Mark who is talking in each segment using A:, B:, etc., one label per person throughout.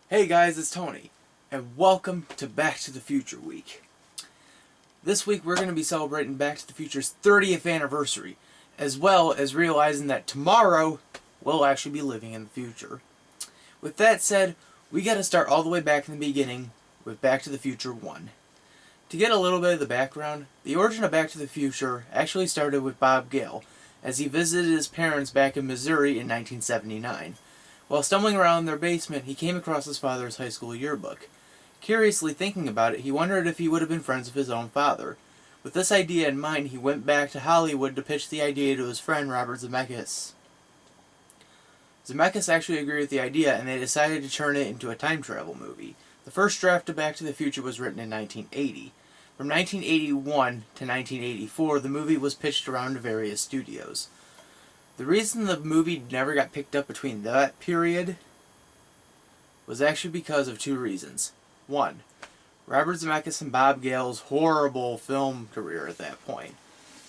A: Hey guys, it's Tony, and welcome to Back to the Future Week. This week we're going to be celebrating Back to the Future's 30th anniversary, as well as realizing that tomorrow we'll actually be living in the future. With that said, we got to start all the way back in the beginning with Back to the Future 1. To get a little bit of the background, the origin of Back to the Future actually started with Bob Gale, as he visited his parents back in Missouri in 1979. While stumbling around in their basement, he came across his father's high school yearbook. Curiously thinking about it, he wondered if he would have been friends with his own father. With this idea in mind, he went back to Hollywood to pitch the idea to his friend Robert Zemeckis. Zemeckis actually agreed with the idea, and they decided to turn it into a time travel movie. The first draft of Back to the Future was written in 1980. From 1981 to 1984, the movie was pitched around to various studios. The reason the movie never got picked up between that period was actually because of two reasons. One, Robert Zemeckis and Bob Gale's horrible film career at that point.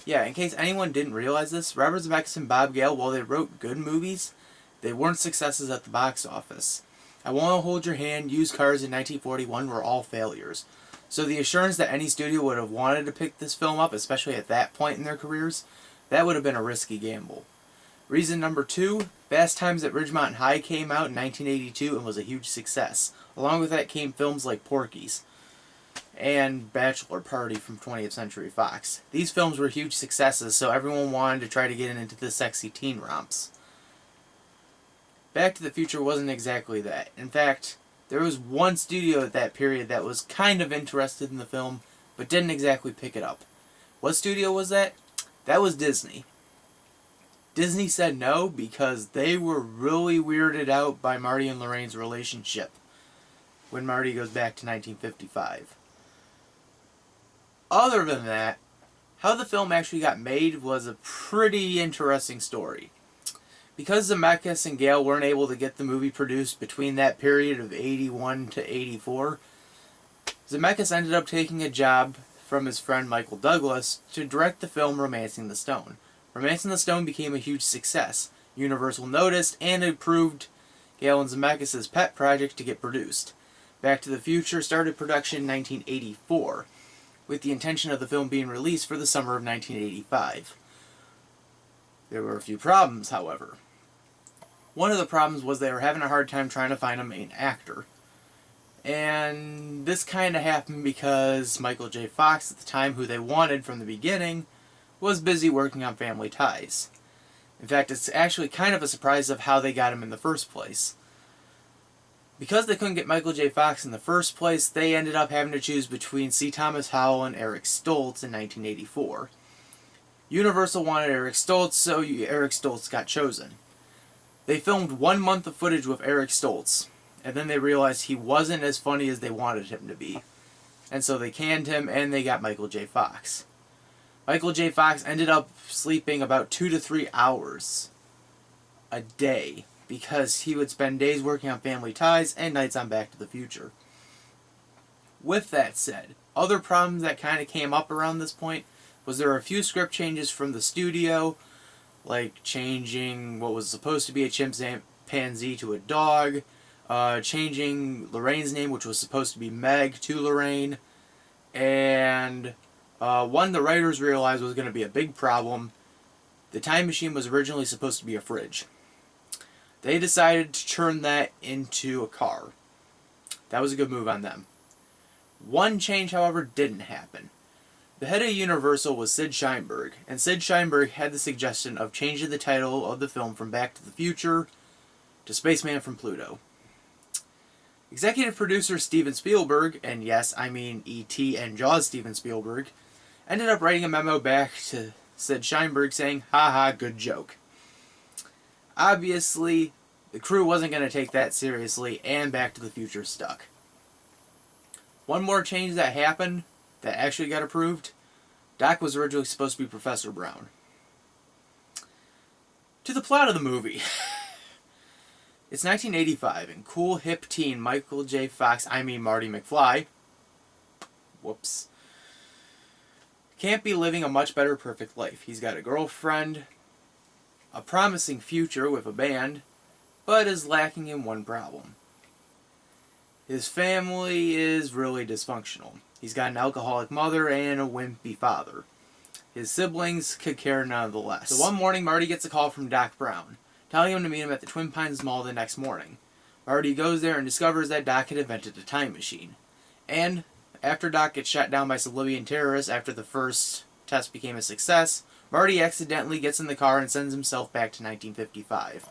A: Yeah, in case anyone didn't realize this, Robert Zemeckis and Bob Gale, while they wrote good movies, they weren't successes at the box office. I Want to Hold Your Hand, Used Cars in 1941 were all failures. So the assurance that any studio would have wanted to pick this film up, especially at that point in their careers, that would have been a risky gamble. Reason number two, Fast Times at Ridgemont High came out in 1982 and was a huge success. Along with that came films like Porky's and Bachelor Party from 20th Century Fox. These films were huge successes, so everyone wanted to try to get into the sexy teen romps. Back to the Future wasn't exactly that. In fact, there was one studio at that period that was kind of interested in the film, but didn't exactly pick it up. What studio was that? That was Disney. Disney said no because they were really weirded out by Marty and Lorraine's relationship when Marty goes back to 1955. Other than that, how the film actually got made was a pretty interesting story. Because Zemeckis and Gale weren't able to get the movie produced between that period of 81 to 84, Zemeckis ended up taking a job from his friend Michael Douglas to direct the film Romancing the Stone. Romancing the Stone became a huge success. Universal noticed and approved Gale and Zemeckis' pet project to get produced. Back to the Future started production in 1984, with the intention of the film being released for the summer of 1985. There were a few problems, however. One of the problems was they were having a hard time trying to find a main actor. And this kind of happened because Michael J. Fox, at the time, who they wanted from the beginning, was busy working on Family Ties. In fact, it's actually kind of a surprise of how they got him in the first place. Because they couldn't get Michael J. Fox in the first place, they ended up having to choose between C. Thomas Howell and Eric Stoltz in 1984. Universal wanted Eric Stoltz, so Eric Stoltz got chosen. They filmed 1 month of footage with Eric Stoltz, and then they realized he wasn't as funny as they wanted him to be. And so they canned him, and they got Michael J. Fox. Michael J. Fox ended up sleeping about 2 to 3 hours a day because he would spend days working on Family Ties and nights on Back to the Future. With that said, other problems that kind of came up around this point was there were a few script changes from the studio, like changing what was supposed to be a chimpanzee to a dog, changing Lorraine's name, which was supposed to be Meg, to Lorraine, and one the writers realized was going to be a big problem. The time machine was originally supposed to be a fridge. They decided to turn that into a car. That was a good move on them. One change, however, didn't happen. The head of Universal was Sid Sheinberg, and Sid Sheinberg had the suggestion of changing the title of the film from Back to the Future to Spaceman from Pluto. Executive producer Steven Spielberg, and yes, I mean E.T. and Jaws Steven Spielberg, ended up writing a memo back to Sid Sheinberg saying, "Haha, good joke." Obviously, the crew wasn't going to take that seriously, and Back to the Future stuck. One more change that happened that actually got approved, Doc was originally supposed to be Professor Brown. To the plot of the movie. It's 1985, and cool hip teen Michael J. Fox, I mean Marty McFly, whoops, can't be living a much better perfect life. He's got a girlfriend, a promising future with a band, but is lacking in one problem. His family is really dysfunctional. He's got an alcoholic mother and a wimpy father. His siblings could care none of the less. So one morning, Marty gets a call from Doc Brown, telling him to meet him at the Twin Pines Mall the next morning. Marty goes there and discovers that Doc had invented a time machine. And after Doc gets shot down by some Libyan terrorists after the first test became a success, Marty accidentally gets in the car and sends himself back to 1955.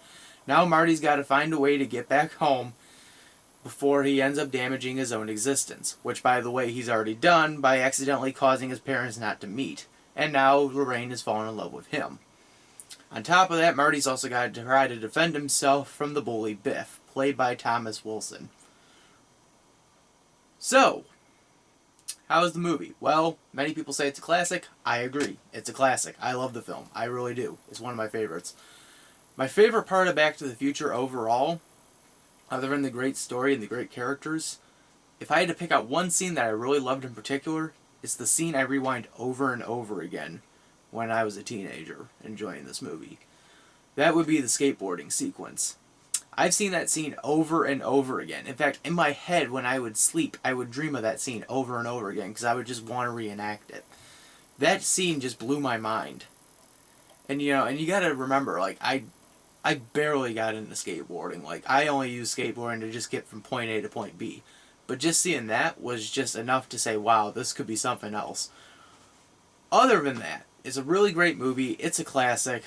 A: Now Marty's got to find a way to get back home before he ends up damaging his own existence, which, by the way, he's already done by accidentally causing his parents not to meet. And now Lorraine has fallen in love with him. On top of that, Marty's also got to try to defend himself from the bully Biff, played by Thomas Wilson. So, how is the movie? Well, many people say it's a classic. I agree. It's a classic. I love the film. I really do. It's one of my favorites. My favorite part of Back to the Future overall, other than the great story and the great characters, if I had to pick out one scene that I really loved in particular, it's the scene I rewind over and over again when I was a teenager enjoying this movie. That would be the skateboarding sequence. I've seen that scene over and over again. In fact, in my head, when I would sleep, I would dream of that scene over and over again because I would just want to reenact it. That scene just blew my mind. And you gotta remember, like, I barely got into skateboarding. Like, I only use skateboarding to just get from point A to point B. But just seeing that was just enough to say, wow, this could be something else. Other than that, it's a really great movie. It's a classic.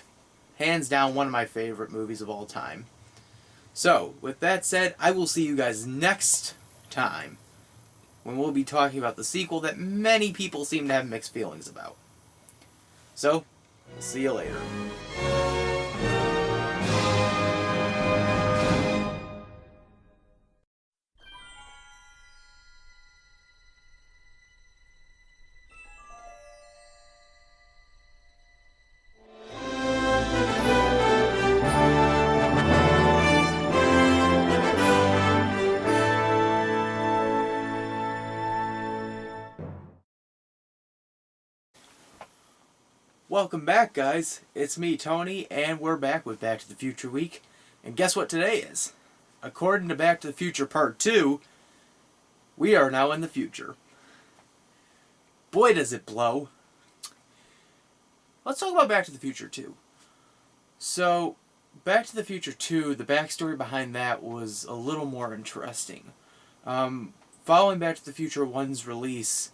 A: Hands down, one of my favorite movies of all time. So, with that said, I will see you guys next time when we'll be talking about the sequel that many people seem to have mixed feelings about. So, we'll see you later. Welcome back, guys. It's me, Tony, and we're back with Back to the Future Week. And guess what today is? According to Back to the Future Part 2, we are now in the future. Boy, does it blow. Let's talk about Back to the Future 2. So, Back to the Future 2, the backstory behind that was a little more interesting. Following Back to the Future 1's release,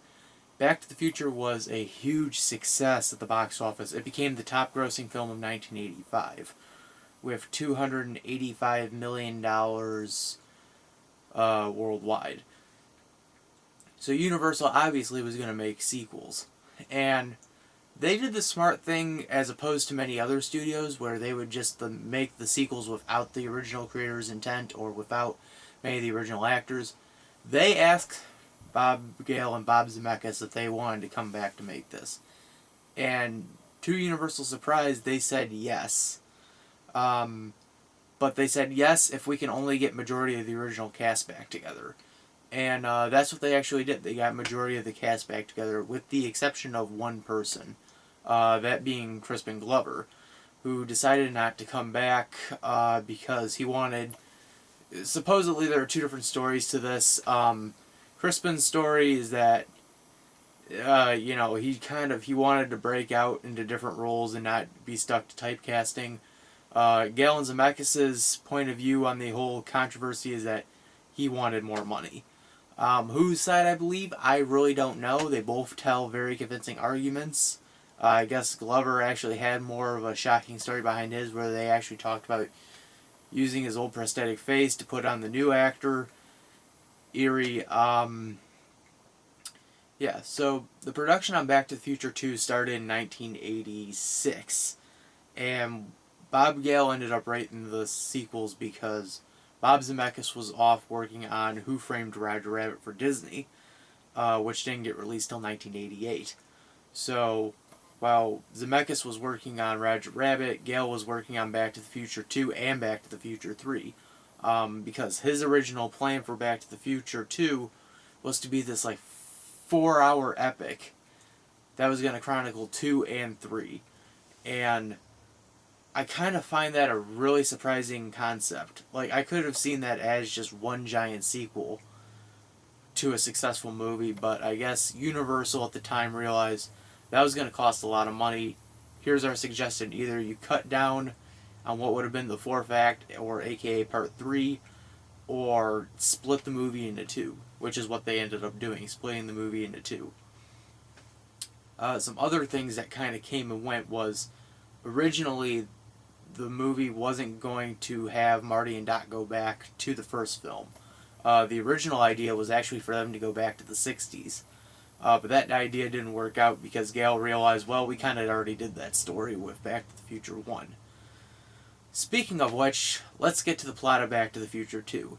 A: Back to the Future was a huge success at the box office. It became the top grossing film of 1985 with $285 million worldwide. So Universal obviously was going to make sequels. And they did the smart thing as opposed to many other studios where they would just make the sequels without the original creator's intent or without many of the original actors. They asked Bob Gale and Bob Zemeckis if they wanted to come back to make this. And to Universal's surprise, they said yes. But they said yes if we can only get majority of the original cast back together. And that's what they actually did. They got majority of the cast back together with the exception of one person. That being Crispin Glover, who decided not to come back because he wanted... Supposedly there are two different stories to this. Crispin's story is that, he wanted to break out into different roles and not be stuck to typecasting. Gale and Zemeckis' point of view on the whole controversy is that he wanted more money. Whose side I believe, I really don't know. They both tell very convincing arguments. I guess Glover actually had more of a shocking story behind his where they actually talked about using his old prosthetic face to put on the new actor. Eerie. So the production on Back to the Future 2 started in 1986. And Bob Gale ended up writing the sequels because Bob Zemeckis was off working on Who Framed Roger Rabbit for Disney, which didn't get released till 1988. So, while Zemeckis was working on Roger Rabbit, Gale was working on Back to the Future 2 and Back to the Future 3. Because his original plan for Back to the Future 2 was to be this, 4-hour epic that was going to chronicle 2 and 3. And I kind of find that a really surprising concept. I could have seen that as just one giant sequel to a successful movie, but I guess Universal at the time realized that was going to cost a lot of money. Here's our suggestion: either you cut down on what would have been the fourth act, or AKA Part 3, or split the movie into two, which is what they ended up doing, splitting the movie into two. Some other things that kind of came and went was, originally the movie wasn't going to have Marty and Doc go back to the first film. The original idea was actually for them to go back to the 60s. But that idea didn't work out because Gale realized, well, we kind of already did that story with Back to the Future 1. Speaking of which, let's get to the plot of Back to the Future 2.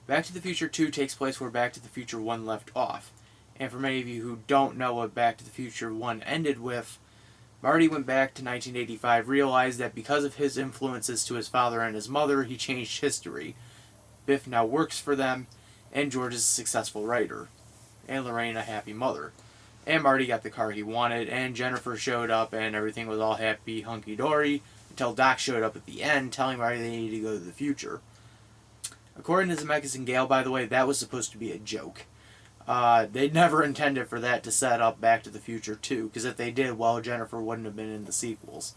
A: Back to the Future 2 takes place where Back to the Future 1 left off. And for many of you who don't know what Back to the Future 1 ended with, Marty went back to 1985, realized that because of his influences to his father and his mother, he changed history. Biff now works for them, and George is a successful writer, and Lorraine a happy mother. And Marty got the car he wanted, and Jennifer showed up, and everything was all happy, hunky-dory, until Doc showed up at the end, telling Marty they needed to go to the future. According to Zemeckis and Gale, by the way, that was supposed to be a joke. They never intended for that to set up Back to the Future 2, because if they did, well, Jennifer wouldn't have been in the sequels.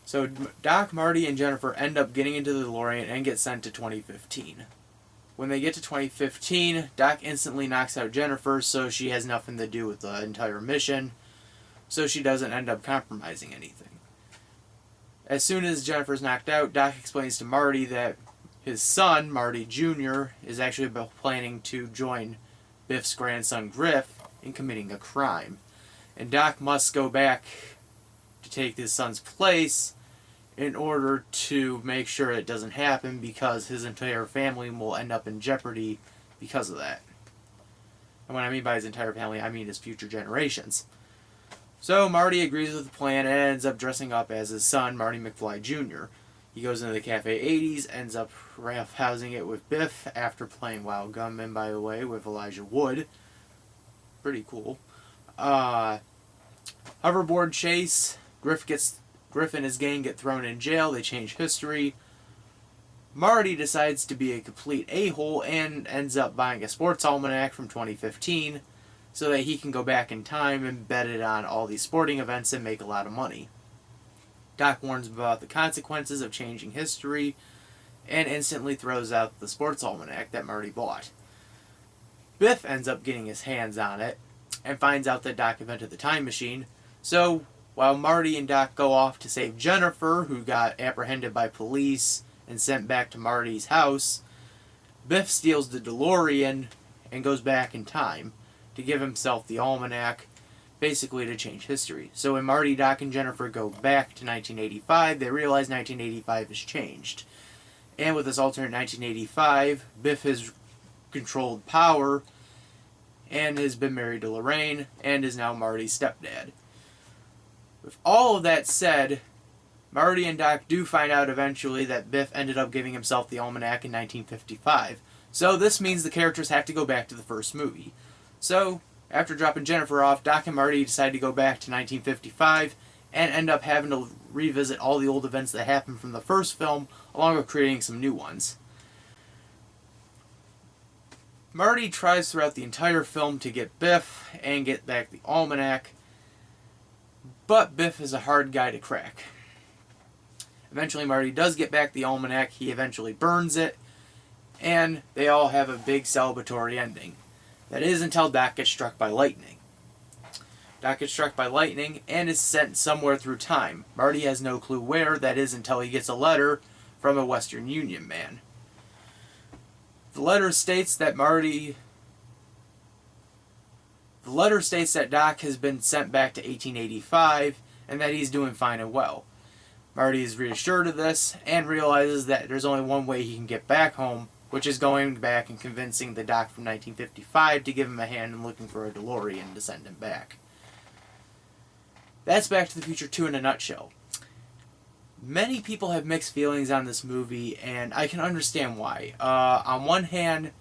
A: So Doc, Marty, and Jennifer end up getting into the DeLorean and get sent to 2015. When they get to 2015, Doc instantly knocks out Jennifer, so she has nothing to do with the entire mission, so she doesn't end up compromising anything. As soon as Jennifer's knocked out, Doc explains to Marty that his son, Marty Jr., is actually planning to join Biff's grandson Griff in committing a crime. And Doc must go back to take his son's place in order to make sure it doesn't happen, because his entire family will end up in jeopardy because of that. And what I mean by his entire family, I mean his future generations. So Marty agrees with the plan and ends up dressing up as his son, Marty McFly Jr. He goes into the Cafe 80s, ends up housing it with Biff after playing Wild Gunman, by the way, with Elijah Wood. Pretty cool. Hoverboard chase. Griff and his gang get thrown in jail. They change history. Marty decides to be a complete a-hole and ends up buying a sports almanac from 2015 so that he can go back in time and bet it on all these sporting events and make a lot of money. Doc warns him about the consequences of changing history and instantly throws out the sports almanac that Marty bought. Biff ends up getting his hands on it and finds out that Doc invented the time machine. So while Marty and Doc go off to save Jennifer, who got apprehended by police and sent back to Marty's house, Biff steals the DeLorean and goes back in time to give himself the almanac, basically to change history. So when Marty, Doc, and Jennifer go back to 1985, they realize 1985 has changed. And with this alternate 1985, Biff has controlled power and has been married to Lorraine and is now Marty's stepdad. With all of that said, Marty and Doc do find out eventually that Biff ended up giving himself the almanac in 1955. So this means the characters have to go back to the first movie. So after dropping Jennifer off, Doc and Marty decide to go back to 1955 and end up having to revisit all the old events that happened from the first film, along with creating some new ones. Marty tries throughout the entire film to get Biff and get back the almanac, but Biff is a hard guy to crack. Eventually Marty does get back the almanac, he eventually burns it, and they all have a big celebratory ending. That is until Doc gets struck by lightning. Doc gets struck by lightning and is sent somewhere through time. Marty has no clue where, that is until he gets a letter from a Western Union man. The letter states that Doc has been sent back to 1885 and that he's doing fine and well. Marty is reassured of this and realizes that there's only one way he can get back home, which is going back and convincing the Doc from 1955 to give him a hand in looking for a DeLorean to send him back. That's Back to the Future 2 in a nutshell. Many people have mixed feelings on this movie, and I can understand why. On one hand,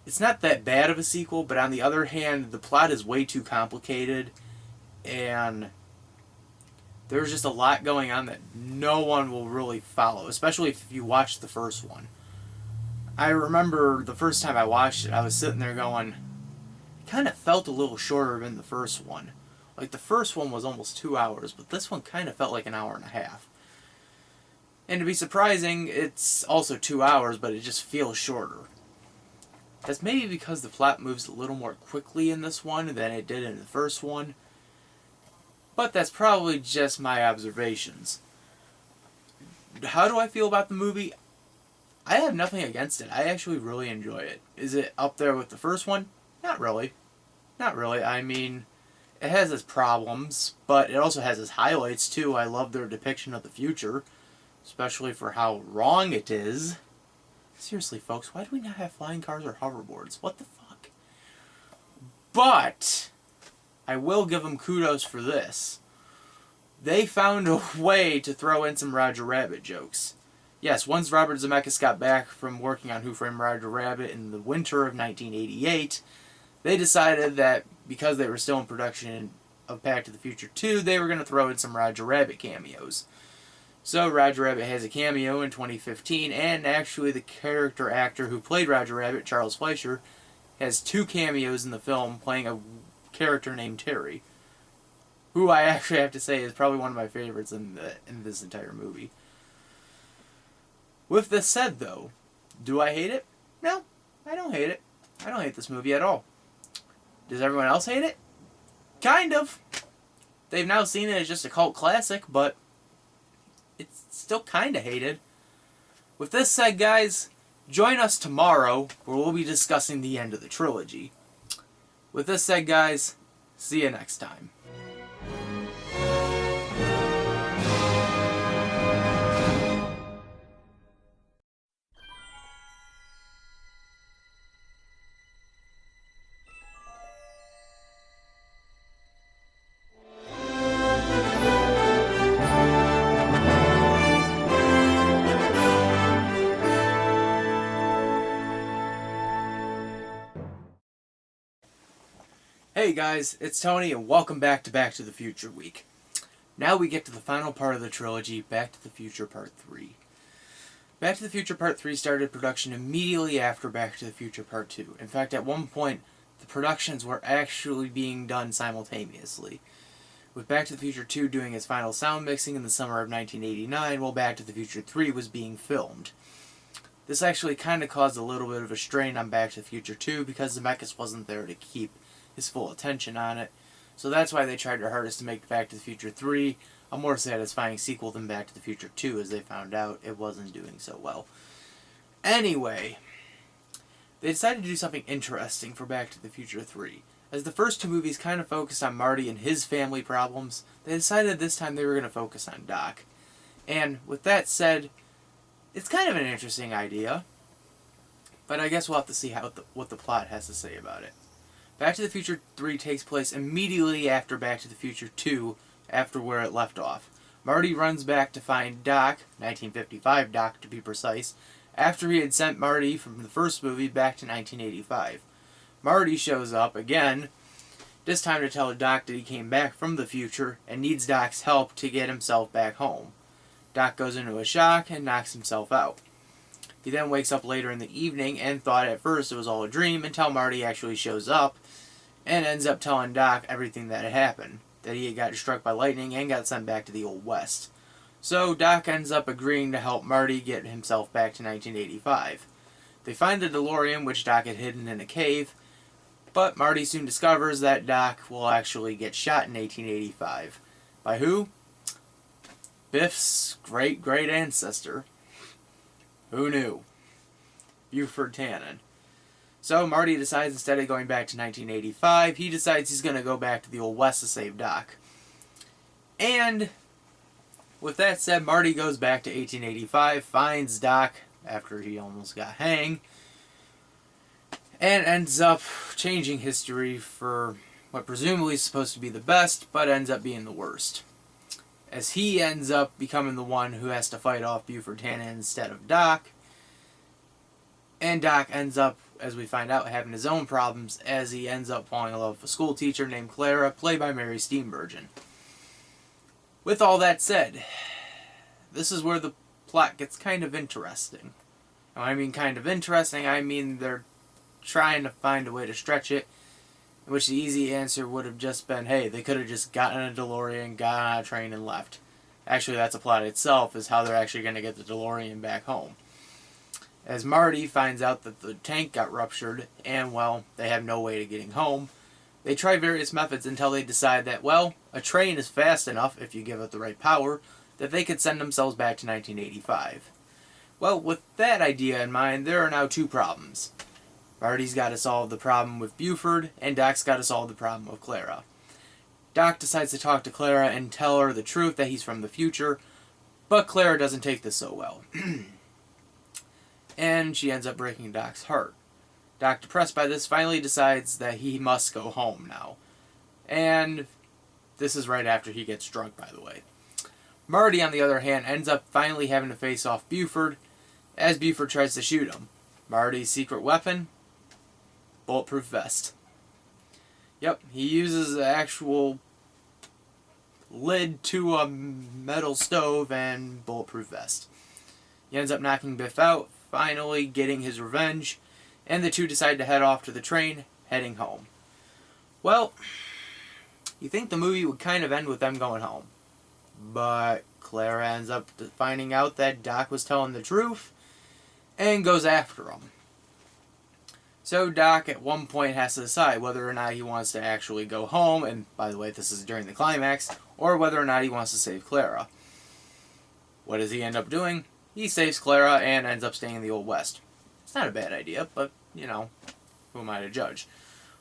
A: it's not that bad of a sequel, but on the other hand, the plot is way too complicated, and there's just a lot going on that no one will really follow, especially if you watch the first one. I remember the first time I watched it, I was sitting there going, it kind of felt a little shorter than the first one. Like, the first one was almost 2 hours, but this one kind of felt like an hour and a half. And to be surprising, it's also 2 hours, but it just feels shorter. That's maybe because the plot moves a little more quickly in this one than it did in the first one. But that's probably just my observations. How do I feel about the movie? I have nothing against it. I actually really enjoy it. Is it up there with the first one? Not really. Not really. I mean, it has its problems, but it also has its highlights too. I love their depiction of the future, especially for how wrong it is. Seriously, folks, why do we not have flying cars or hoverboards? What the fuck? But I will give them kudos for this. They found a way to throw in some Roger Rabbit jokes. Yes, once Robert Zemeckis got back from working on Who Framed Roger Rabbit in the winter of 1988, they decided that because they were still in production of Back to the Future 2, they were going to throw in some Roger Rabbit cameos. So Roger Rabbit has a cameo in 2015, and actually the character actor who played Roger Rabbit, Charles Fleischer, has 2 cameos in the film playing a character named Terry, who I actually have to say is probably one of my favorites in this entire movie. With this said, though, do I hate it? No, I don't hate it. I don't hate this movie at all. Does everyone else hate it? Kind of. They've now seen it as just a cult classic, but it's still kind of hated. With this said, guys, join us tomorrow where we'll be discussing the end of the trilogy. With this said, guys, see you next time. Hey guys, it's Tony and welcome back to the Future Week. Now we get to the final part of the trilogy, Back to the Future Part 3. Back to the Future Part 3 started production immediately after Back to the Future Part 2. In fact, at one point, the productions were actually being done simultaneously, with Back to the Future 2 doing its final sound mixing in the summer of 1989, while Back to the Future 3 was being filmed. This actually kind of caused a little bit of a strain on Back to the Future 2 because Zemeckis wasn't there to keep his full attention on it. So that's why they tried their hardest to make Back to the Future 3 a more satisfying sequel than Back to the Future 2, as they found out it wasn't doing so well. Anyway, they decided to do something interesting for Back to the Future 3. As the first 2 movies kind of focused on Marty and his family problems, they decided this time they were going to focus on Doc. And with that said, it's kind of an interesting idea, but I guess we'll have to see what the plot has to say about it. Back to the Future 3 takes place immediately after Back to the Future 2, after where it left off. Marty runs back to find Doc, 1955 Doc to be precise, after he had sent Marty from the first movie back to 1985. Marty shows up again, this time to tell Doc that he came back from the future and needs Doc's help to get himself back home. Doc goes into a shock and knocks himself out. He then wakes up later in the evening and thought at first it was all a dream until Marty actually shows up and ends up telling Doc everything that had happened, that he had got struck by lightning and got sent back to the Old West. So Doc ends up agreeing to help Marty get himself back to 1985. They find the DeLorean, which Doc had hidden in a cave, but Marty soon discovers that Doc will actually get shot in 1885. By who? Biff's great-great ancestor. Who knew? Buford Tannen. So Marty decides instead of going back to 1985, he decides he's going to go back to the Old West to save Doc. And with that said, Marty goes back to 1885, finds Doc after he almost got hanged, and ends up changing history for what presumably is supposed to be the best, but ends up being the worst, as he ends up becoming the one who has to fight off Buford Tannen instead of Doc. And Doc ends up, as we find out, having his own problems as he ends up falling in love with a school teacher named Clara, played by Mary Steenburgen. With all that said, this is where the plot gets kind of interesting. Now, I mean kind of interesting, I mean they're trying to find a way to stretch it, in which the easy answer would have just been, hey, they could have just gotten a DeLorean, got on a train, and left. Actually, that's a plot itself, is how they're actually going to get the DeLorean back home. As Marty finds out that the tank got ruptured, and, well, they have no way of getting home, they try various methods until they decide that, well, a train is fast enough, if you give it the right power, that they could send themselves back to 1985. Well, with that idea in mind, there are now two problems. Marty's got to solve the problem with Buford, and Doc's got to solve the problem with Clara. Doc decides to talk to Clara and tell her the truth that he's from the future, but Clara doesn't take this so well. And she ends up breaking Doc's heart. Doc, depressed by this, finally decides that he must go home now. And this is right after he gets drunk, by the way. Marty, on the other hand, ends up finally having to face off Buford, as Buford tries to shoot him. Marty's secret weapon? Bulletproof vest. Yep, he uses the actual lid to a metal stove and bulletproof vest. He ends up knocking Biff out, finally getting his revenge, and the two decide to head off to the train, heading home. Well, you think the movie would kind of end with them going home. But Clara ends up finding out that Doc was telling the truth, and goes after him. So Doc at one point has to decide whether or not he wants to actually go home, and by the way, this is during the climax, or whether or not he wants to save Clara. What does he end up doing? He saves Clara and ends up staying in the Old West. It's not a bad idea, but, you know, who am I to judge?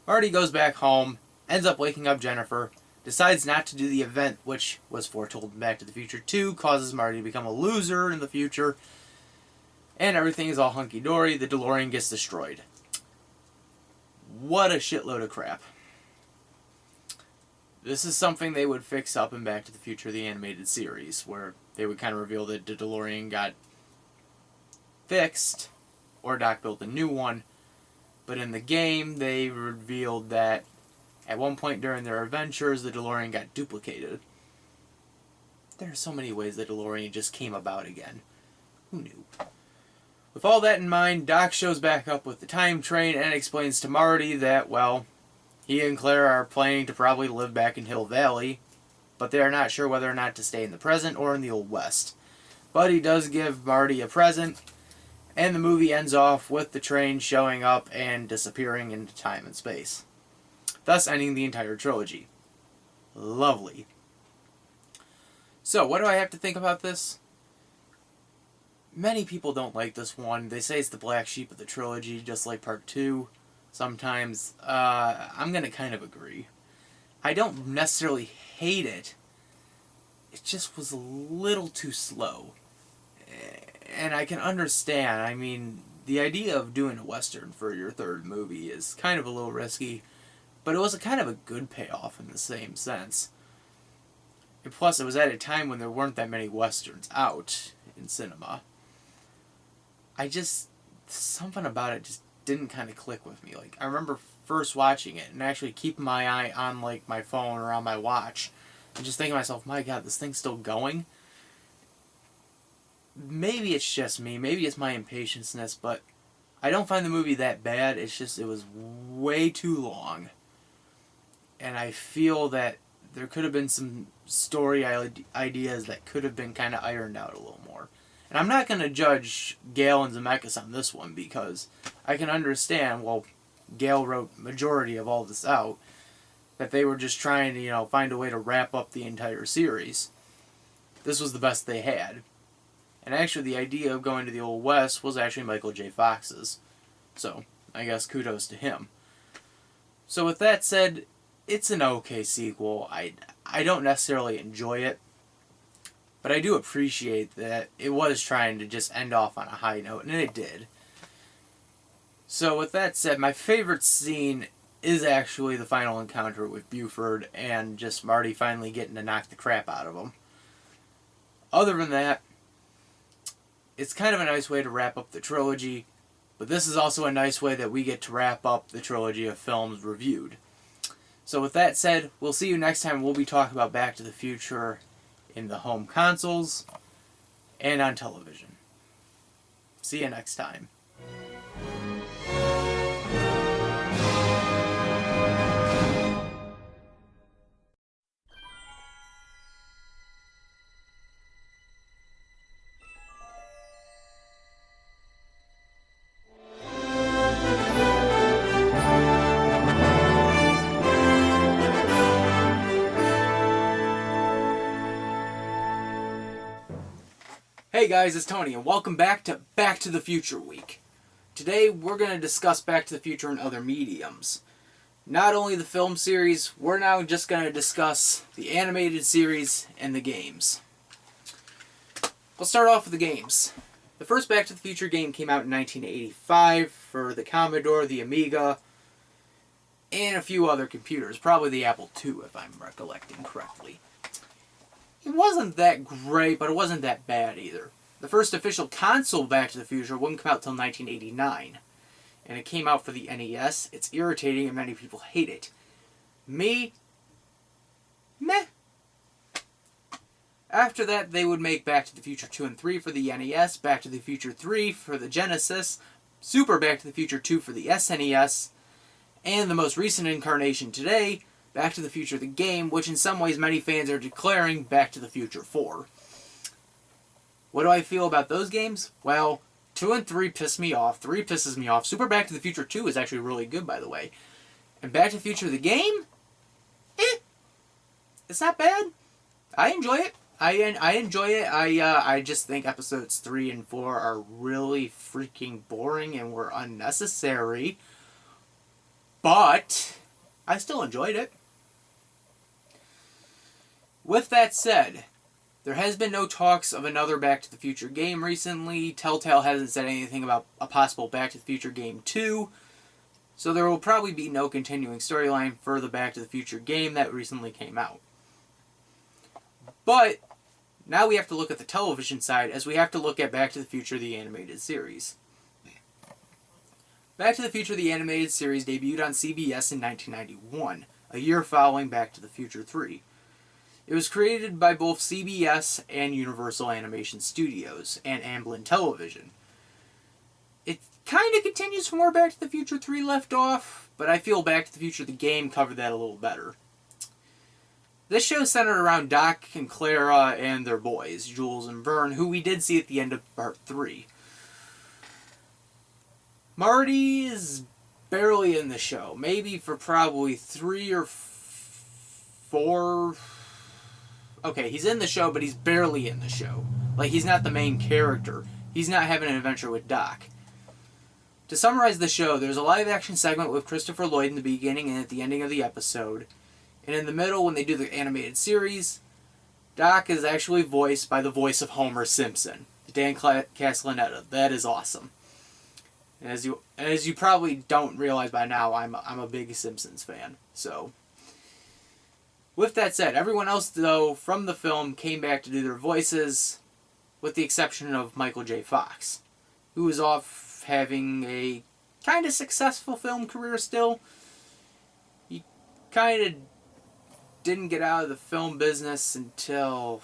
A: Marty goes back home, ends up waking up Jennifer, decides not to do the event which was foretold in Back to the Future 2, causes Marty to become a loser in the future, and everything is all hunky-dory. The DeLorean gets destroyed. What a shitload of crap. This is something they would fix up in Back to the Future, the animated series, where they would kind of reveal that the DeLorean got fixed, or Doc built a new one, but in the game they revealed that at one point during their adventures, the DeLorean got duplicated. There are so many ways the DeLorean just came about again. Who knew? With all that in mind, Doc shows back up with the time train and explains to Marty that, well, he and Clara are planning to probably live back in Hill Valley, but they are not sure whether or not to stay in the present or in the Old West. But he does give Marty a present, and the movie ends off with the train showing up and disappearing into time and space, thus ending the entire trilogy. Lovely. So, what do I have to think about this? Many people don't like this one. They say it's the black sheep of the trilogy, just like Part 2. Sometimes, I'm going to kind of agree. I don't necessarily hate it. It just was a little too slow. And I can understand. I mean, the idea of doing a Western for your third movie is kind of a little risky. But it was a kind of a good payoff in the same sense. And plus, it was at a time when there weren't that many Westerns out in cinema. Something about it just didn't kind of click with me. Like, I remember first watching it and actually keeping my eye on, like, my phone or on my watch and just thinking to myself, my God, this thing's still going? Maybe it's just me. Maybe it's my impatience-ness, but I don't find the movie that bad. It's just, it was way too long. And I feel that there could have been some story ideas that could have been kind of ironed out a little more. And I'm not going to judge Gale and Zemeckis on this one because I can understand, well, Gale wrote majority of all this out, that they were just trying to, find a way to wrap up the entire series. This was the best they had. And actually the idea of going to the Old West was actually Michael J. Fox's. So, I guess kudos to him. So with that said, it's an okay sequel. I don't necessarily enjoy it, but I do appreciate that it was trying to just end off on a high note, and it did. So with that said, my favorite scene is actually the final encounter with Buford and just Marty finally getting to knock the crap out of him. Other than that, it's kind of a nice way to wrap up the trilogy, but this is also a nice way that we get to wrap up the trilogy of films reviewed. So with that said, we'll see you next time. We'll be talking about Back to the Future in the home consoles and on television. See you next time. Hey guys, it's Tony, and welcome back to the Future Week. Today we're going to discuss Back to the Future in other mediums. Not only the film series, we're now just going to discuss the animated series and the games. We'll start off with the games. The first Back to the Future game came out in 1985 for the Commodore, the Amiga, and a few other computers, probably the Apple II if I'm recollecting correctly. It wasn't that great, but it wasn't that bad either. The first official console Back to the Future wouldn't come out till 1989. And it came out for the NES. It's irritating and many people hate it. Me? Meh. After that, they would make Back to the Future 2 and 3 for the NES, Back to the Future 3 for the Genesis, Super Back to the Future 2 for the SNES, and the most recent incarnation today, Back to the Future the game, which in some ways many fans are declaring Back to the Future 4. What do I feel about those games? Well, 2 and 3 piss me off, 3 pisses me off, Super Back to the Future 2 is actually really good, by the way. And Back to the Future the game? It's not bad. I enjoy it. I enjoy it. I just think episodes 3 and 4 are really freaking boring and were unnecessary. But I still enjoyed it. With that said, there has been no talks of another Back to the Future game recently. Telltale hasn't said anything about a possible Back to the Future game 2. So there will probably be no continuing storyline for the Back to the Future game that recently came out. But now we have to look at the television side, as we have to look at Back to the Future the animated series. Back to the Future the animated series debuted on CBS in 1991, a year following Back to the Future 3. It was created by both CBS and Universal Animation Studios and Amblin Television. It kind of continues from where Back to the Future 3 left off, but I feel Back to the Future the game covered that a little better. This show is centered around Doc and Clara and their boys, Jules and Vern, who we did see at the end of Part 3. Marty is barely in the show, maybe for probably 3 or 4... Okay, he's in the show, but he's barely in the show. Like, he's not the main character. He's not having an adventure with Doc. To summarize the show, there's a live-action segment with Christopher Lloyd in the beginning and at the ending of the episode. And in the middle, when they do the animated series, Doc is actually voiced by the voice of Homer Simpson, Dan Castellaneta. That is awesome. And as you probably don't realize by now, I'm a big Simpsons fan. So, with that said, everyone else, though, from the film came back to do their voices, with the exception of Michael J. Fox, who is off having a kind of successful film career still. He kind of didn't get out of the film business until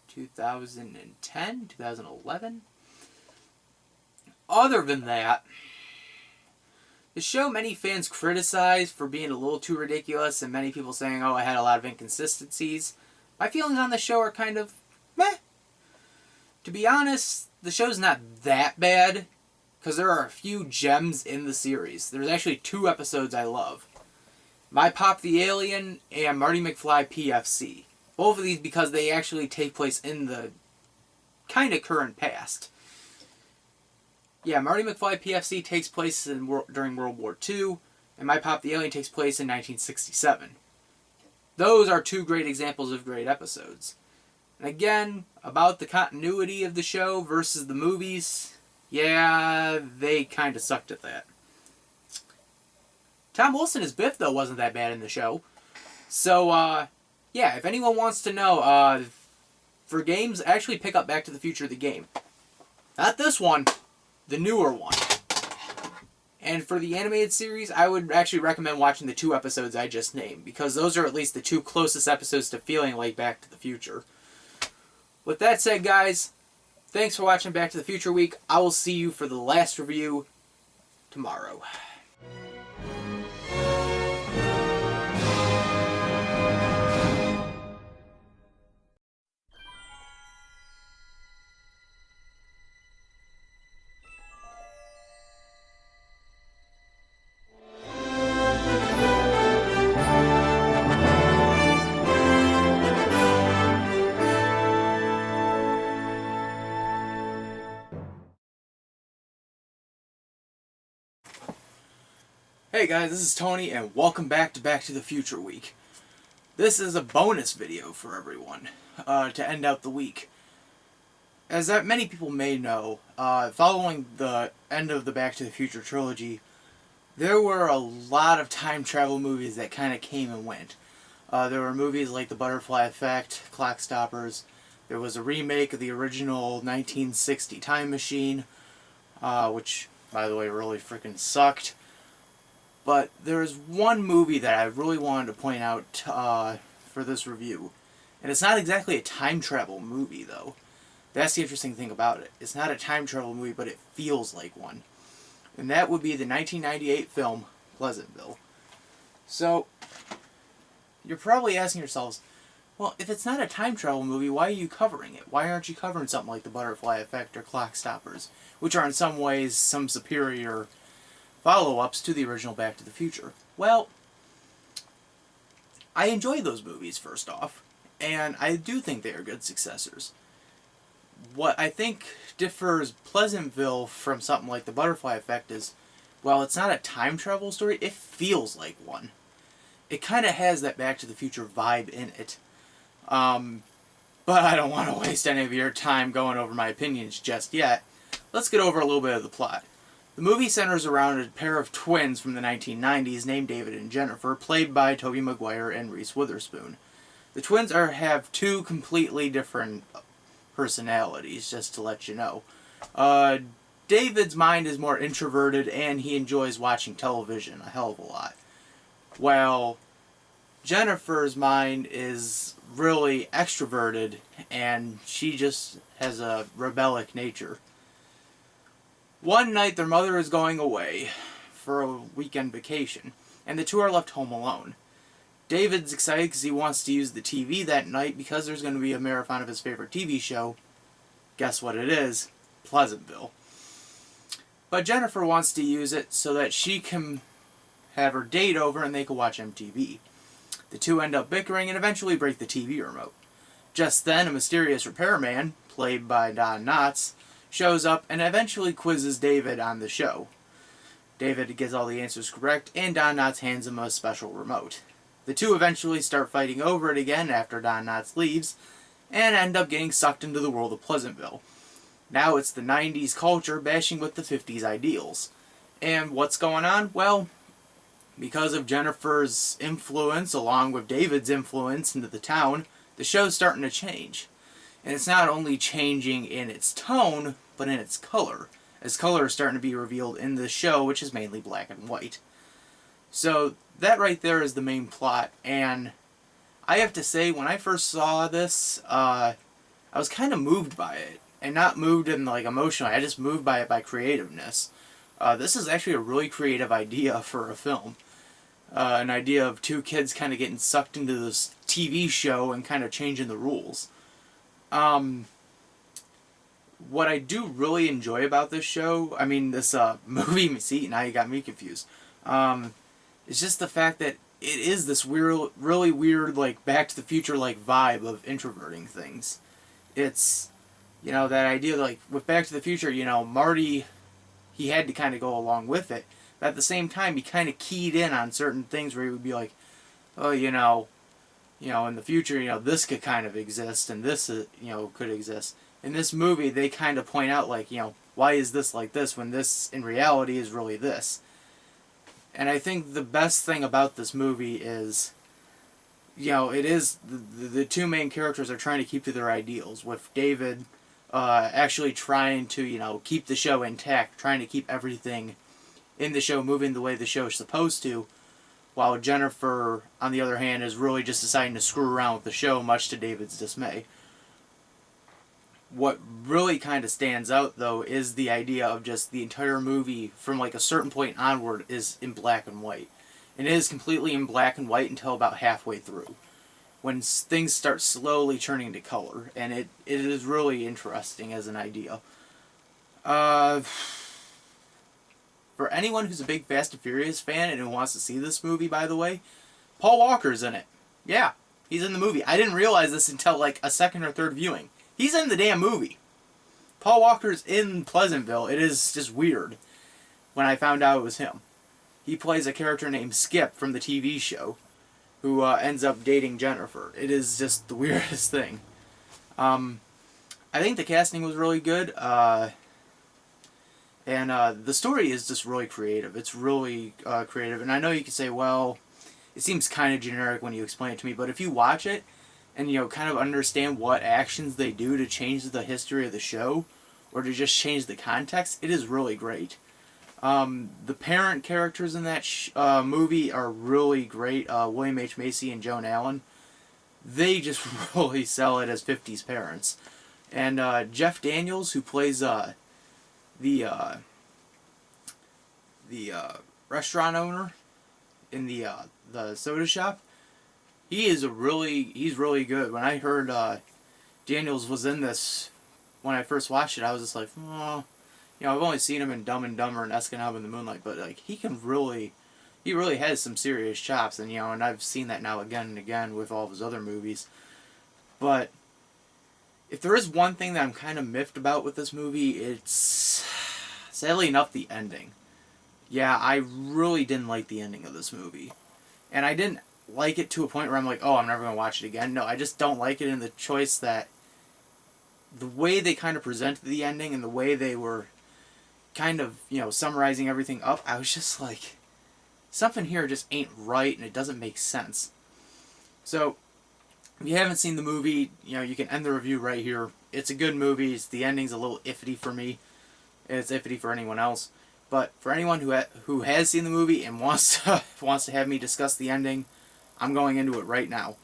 A: 2010, 2011. Other than that, the show many fans criticize for being a little too ridiculous, and many people saying, oh, it had a lot of inconsistencies. My feelings on the show are kind of meh. To be honest, the show's not that bad, because there are a few gems in the series. There's actually 2 episodes I love. My Pop the Alien and Marty McFly PFC. Both of these because they actually take place in the kind of current past. Yeah, Marty McFly PFC takes place during World War II, and My Pop the Alien takes place in 1967. Those are 2 great examples of great episodes. And again, about the continuity of the show versus the movies, yeah, they kind of sucked at that. Tom Wilson as Biff, though, wasn't that bad in the show. So, yeah, if anyone wants to know, for games, actually pick up Back to the Future the game. Not this one. The newer one. And for the animated series, I would actually recommend watching the 2 episodes I just named, because those are at least the 2 closest episodes to feeling like Back to the Future. With that said, guys, Thanks for watching Back to the Future Week. I will see you for the last review tomorrow. Hey guys, this is Tony and welcome back to the Future Week. This is a bonus video for everyone to end out the week. As many people may know, following the end of the Back to the Future trilogy, there were a lot of time travel movies that kind of came and went. There were movies like The Butterfly Effect, Clock Stoppers. There was a remake of the original 1960 Time Machine, which, by the way, really freaking sucked. But there's one movie that I really wanted to point out for this review. And it's not exactly a time travel movie, though. That's the interesting thing about it. It's not a time travel movie, but it feels like one. And that would be the 1998 film, Pleasantville. So, you're probably asking yourselves, well, if it's not a time travel movie, why are you covering it? Why aren't you covering something like The Butterfly Effect or Clock Stoppers, which are in some ways some superior follow-ups to the original Back to the Future? Well, I enjoy those movies, first off, and I do think they are good successors. What I think differs Pleasantville from something like The Butterfly Effect is, while it's not a time travel story, it feels like one. It kind of has that Back to the Future vibe in it. But I don't want to waste any of your time going over my opinions just yet. Let's get over a little bit of the plot. The movie centers around a pair of twins from the 1990s named David and Jennifer, played by Tobey Maguire and Reese Witherspoon. The twins have two completely different personalities, just to let you know. David's mind is more introverted and he enjoys watching television a hell of a lot, while Jennifer's mind is really extroverted and she just has a rebellic nature. One night their mother is going away for a weekend vacation, and the two are left home alone. David's excited because he wants to use the TV that night because there's going to be a marathon of his favorite TV show. Guess what it is? Pleasantville. But Jennifer wants to use it so that she can have her date over and they can watch MTV. The two end up bickering and eventually break the TV remote. Just then, a mysterious repairman, played by Don Knotts, shows up and eventually quizzes David on the show. David gets all the answers correct, and Don Knotts hands him a special remote. The two eventually start fighting over it again after Don Knotts leaves, and end up getting sucked into the world of Pleasantville. Now it's the 90s culture bashing with the 50s ideals. And what's going on? Well, because of Jennifer's influence, along with David's influence into the town, the show's starting to change. And it's not only changing in its tone, but in its color, as color is starting to be revealed in the show, which is mainly black and white. So that right there is the main plot, and I have to say, when I first saw this, I was kind of moved by it, and not moved in like emotionally, I just moved by it by creativeness. This is actually a really creative idea for a film. An idea of two kids kind of getting sucked into this TV show and kind of changing the rules. What I do really enjoy about this show, this movie, see, now you got me confused, it's just the fact that it is this weird, really weird, like, Back to the Future, like, vibe of introverting things. It's, that idea, like, with Back to the Future, Marty, he had to kind of go along with it, but at the same time, he kind of keyed in on certain things where he would be like, oh, in the future, this could kind of exist, and this, could exist. In this movie, they kind of point out, like, why is this like this when this, in reality, is really this? And I think the best thing about this movie is, it is, the two main characters are trying to keep to their ideals, with David actually trying to, keep the show intact, trying to keep everything in the show moving the way the show is supposed to, while Jennifer, on the other hand, is really just deciding to screw around with the show, much to David's dismay. What really kind of stands out, though, is the idea of just the entire movie from like a certain point onward is in black and white. And it is completely in black and white until about halfway through, when things start slowly turning to color. And it is really interesting as an idea. For anyone who's a big Fast and Furious fan and who wants to see this movie, by the way, Paul Walker's in it. Yeah, he's in the movie. I didn't realize this until like a second or third viewing. He's in the damn movie. Paul Walker's in Pleasantville. It is just weird when I found out it was him. He plays a character named Skip from the TV show who ends up dating Jennifer. It is just the weirdest thing. I think the casting was really good. And the story is just really creative. It's really creative. And I know you could say, well, it seems kind of generic when you explain it to me. But if you watch it and, kind of understand what actions they do to change the history of the show or to just change the context, it is really great. The parent characters in that movie are really great. William H. Macy and Joan Allen. They just really sell it as 50s parents. And Jeff Daniels, who plays the restaurant owner in the soda shop, he's really good. When I heard Daniels was in this when I first watched it, I was just like, oh, I've only seen him in Dumb and Dumber and Escanaba in the Moonlight, but like he really has some serious chops, and and I've seen that now again and again with all of his other movies. But if there is one thing that I'm kind of miffed about with this movie, it's sadly enough the ending. Yeah, I really didn't like the ending of this movie. And I didn't like it to a point where I'm like, oh, I'm never going to watch it again. No, I just don't like it in the choice that the way they kind of presented the ending and the way they were kind of, summarizing everything up, I was just like, something here just ain't right and it doesn't make sense. So, if you haven't seen the movie, you can end the review right here. It's a good movie. The ending's a little iffy for me. It's iffy for anyone else. But for anyone who has seen the movie and wants to have me discuss the ending, I'm going into it right now.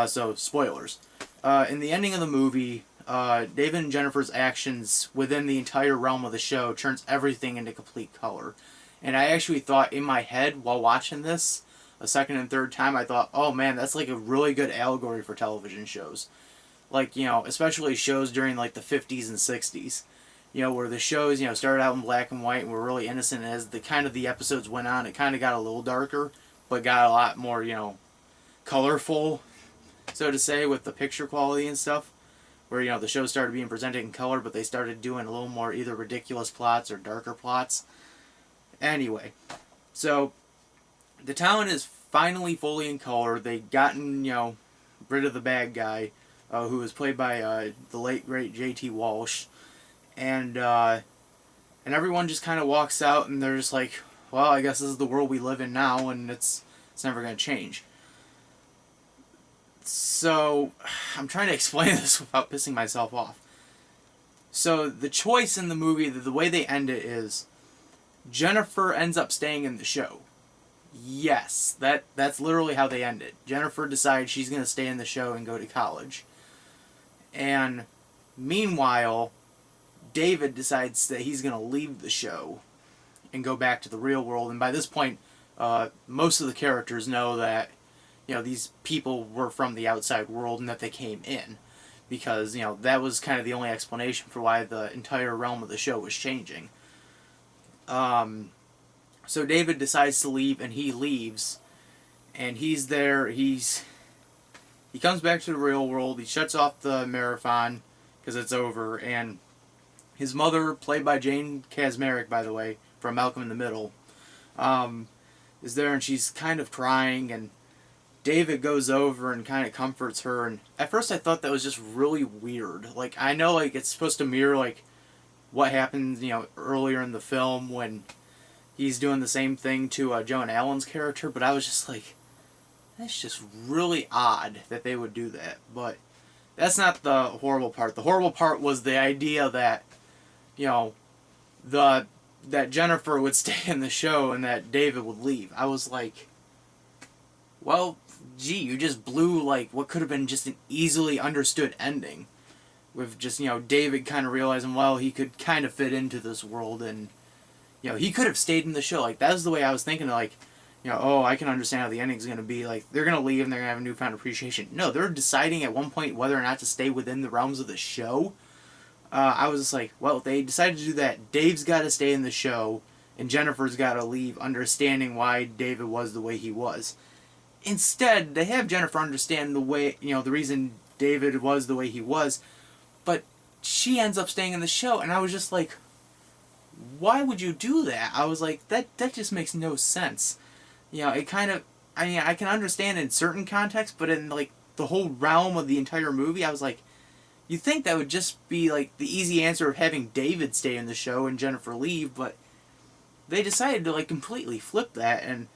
A: So, spoilers. In the ending of the movie, David and Jennifer's actions within the entire realm of the show turns everything into complete color. And I actually thought in my head while watching this, a second and third time, I thought, oh man, that's like a really good allegory for television shows. Like, especially shows during like the 50s and 60s. Where the shows, started out in black and white and were really innocent. And as the episodes went on, it kind of got a little darker, but got a lot more, colorful, so to say, with the picture quality and stuff. Where, the show started being presented in color, but they started doing a little more either ridiculous plots or darker plots. Anyway, so the town is finally fully in color. They've gotten, rid of the bad guy, who was played by the late, great J.T. Walsh. And everyone just kind of walks out and they're just like, well, I guess this is the world we live in now and it's never going to change. So, I'm trying to explain this without pissing myself off. So, the choice in the movie, the way they end it is, Jennifer ends up staying in the show. Yes, that's literally how they end it. Jennifer decides she's going to stay in the show and go to college. And meanwhile, David decides that he's going to leave the show and go back to the real world. And by this point, most of the characters know that, these people were from the outside world and that they came in. Because, that was kind of the only explanation for why the entire realm of the show was changing. So David decides to leave, and he leaves, and he's there, he comes back to the real world, he shuts off the marathon, because it's over, and his mother, played by Jane Kaczmarek, by the way, from Malcolm in the Middle, is there, and she's kind of crying, and David goes over and kind of comforts her, and at first I thought that was just really weird. Like, I know, like, it's supposed to mirror, like, what happened, earlier in the film when he's doing the same thing to Joan Allen's character, but I was just like, that's just really odd that they would do that. But that's not the horrible part. The horrible part was the idea that, that Jennifer would stay in the show and that David would leave. I was like, well, gee, you just blew, like, what could have been just an easily understood ending. with just, you know, David kind of realizing, well, he could kind of fit into this world, and, you know, he could have stayed in the show. Like, that was the way I was thinking, like, you know, oh, I can understand how the ending's going to be. Like, they're going to leave and they're going to have a newfound appreciation. No, they're deciding at one point whether or not to stay within the realms of the show. I was just like, well, they decided to do that. Dave's got to stay in the show, and Jennifer's got to leave, understanding why David was the way he was. Instead, they have Jennifer understand the way, you know, the reason David was the way he was, but she ends up staying in the show, and I was just like, why would you do that? I was like, that just makes no sense. You know, it kind of, I mean, I can understand in certain contexts, but in, like, the whole realm of the entire movie, I was like, you think that would just be, like, the easy answer of having David stay in the show and Jennifer leave, but they decided to, like, completely flip that, and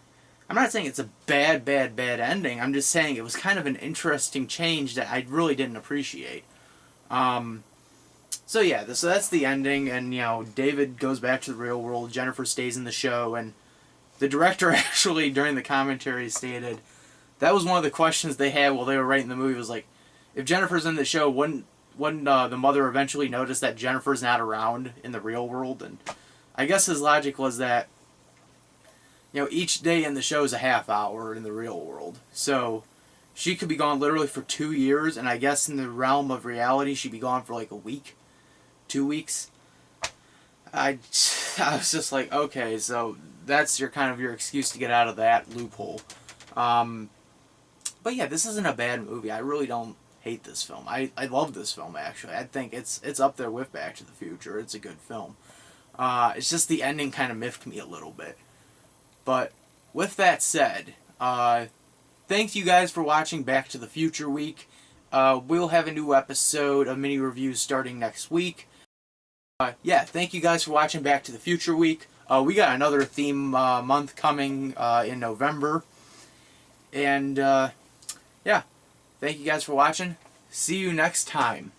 A: I'm not saying it's a bad ending. I'm just saying it was kind of an interesting change that I really didn't appreciate. So yeah, so that's the ending, and, you know, David goes back to the real world, Jennifer stays in the show, and the director actually, during the commentary, stated that was one of the questions they had while they were writing the movie, was like, if Jennifer's in the show, wouldn't the mother eventually notice that Jennifer's not around in the real world? And I guess his logic was that, you know, each day in the show is a half hour in the real world. So she could be gone literally for 2 years, and I guess in the realm of reality, she'd be gone for like a week, 2 weeks. I was just like, okay, so that's your kind of your excuse to get out of that loophole. But yeah, this isn't a bad movie. I really don't hate this film. I love this film, actually. I think it's up there with Back to the Future. It's a good film. It's just the ending kind of miffed me a little bit. But with that said, thanks you guys for watching Back to the Future Week. We'll have a new episode of mini reviews starting next week. Yeah, thank you guys for watching Back to the Future Week. We got another theme month coming in November. And yeah, thank you guys for watching. See you next time.